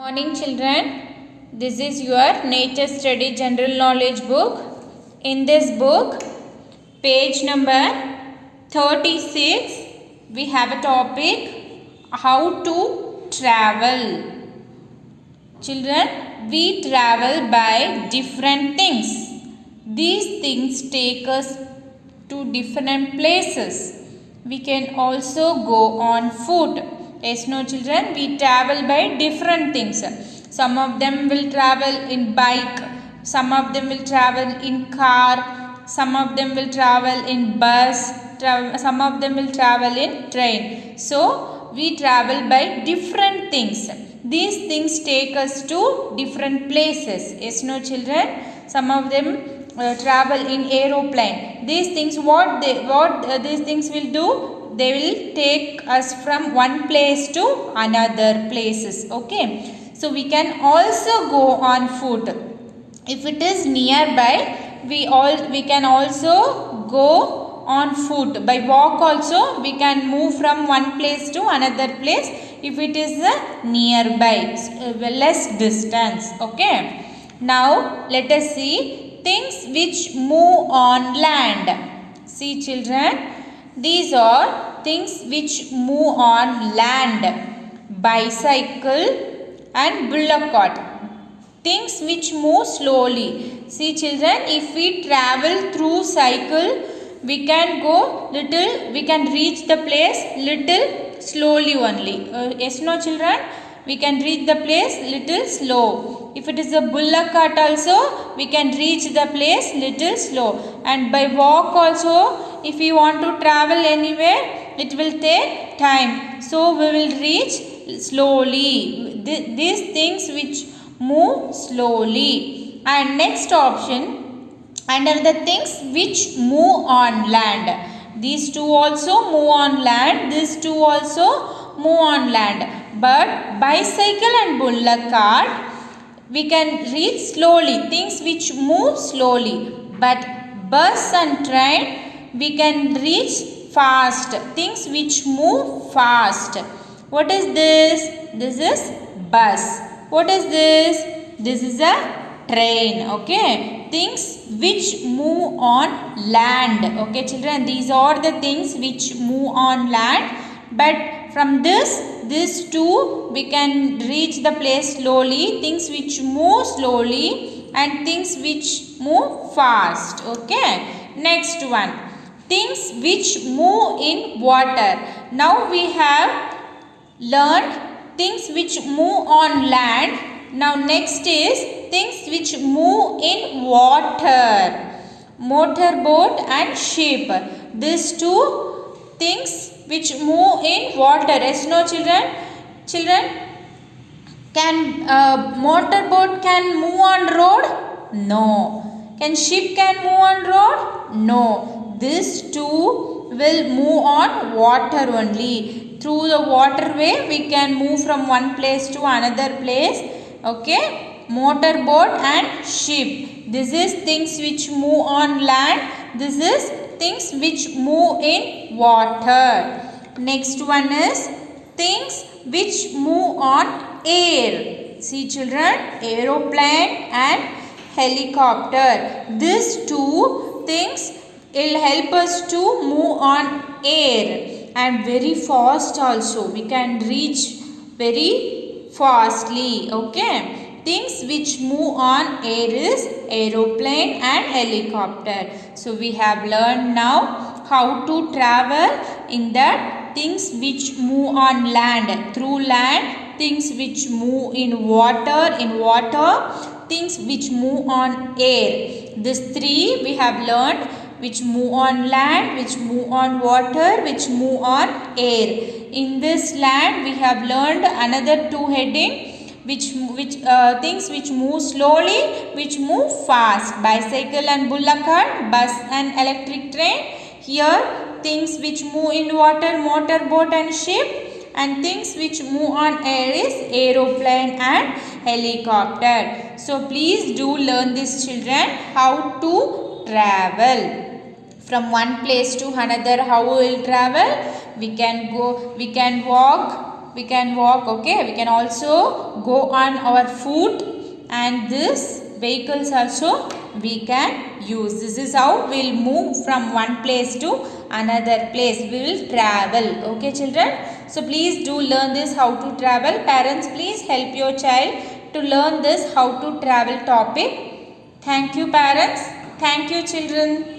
Morning children, this is your nature study general knowledge book. In this book, page number 36, we have a topic how to travel. Children, we travel by different things. These things take us to different places. We can also go on foot. Yes, no children, we travel by different things. Some of them will travel in bike, some of them will travel in car, some of them will travel in bus, some of them will travel in train. So, we travel by different things. These things take us to different places. Yes, no children, some of them travel in aeroplane. These things these things will do, they will take us from one place to another places. Okay, so we can also go on foot. If it is nearby, we can also go on foot. By walk also we can move from one place to another place if it is nearby, less distance. Okay, now let us see things which move on land. See children, these are things which move on land. Bicycle and bullock cart. Things which move slowly. See children, if we travel through cycle, we can reach the place little slowly only. Yes, no children? We can reach the place little slow. If it is a bullock cart also, we can reach the place little slow. And by walk also, if we want to travel anywhere, it will take time. So, we will reach slowly. These things which move slowly. And next option, under the things which move on land. These two also move on land. These two also move on land. But bicycle and bullock cart, we can reach slowly. Things which move slowly. But bus and train, we can reach fast. Things which move fast. What is this? This is bus. What is this? This is a train. Okay. Things which move on land. Okay children, these are the things which move on land. But from these two, we can reach the place slowly. Things which move slowly and things which move fast. Okay. Next one. Things which move in water. Now we have learned things which move on land. Now next is things which move in water. Motorboat and ship. These two things which move in water. Yes, no children? Children, can motorboat can move on road? No. Can ship can move on road? No. These two will move on water only. Through the waterway we can move from one place to another place. Okay. Motorboat and ship. This is things which move on land. This is things which move in water. Next one is things which move on air. See children, aeroplane and helicopter. These two things will help us to move on air and very fast also. We can reach very fastly. Okay. Things which move on air is aeroplane and helicopter. So we have learned now how to travel in that things which move on land. Through land, things which move in water, things which move on air. These three we have learned, which move on land, which move on water, which move on air. In this land we have learned another two heading, which things which move slowly, which move fast. Bicycle and bullock cart, bus and electric train. Here things which move in water, motorboat and ship, and things which move on air is aeroplane and helicopter. So please do learn this children, how to travel from one place to another. How we will travel? We can walk, we can walk, okay, we can also go on our foot, and this vehicles also we can use. This is how we will move from one place to another place. We will travel, okay children. So please do learn this how to travel. Parents, please help your child to learn this how to travel topic. Thank you parents. Thank you children.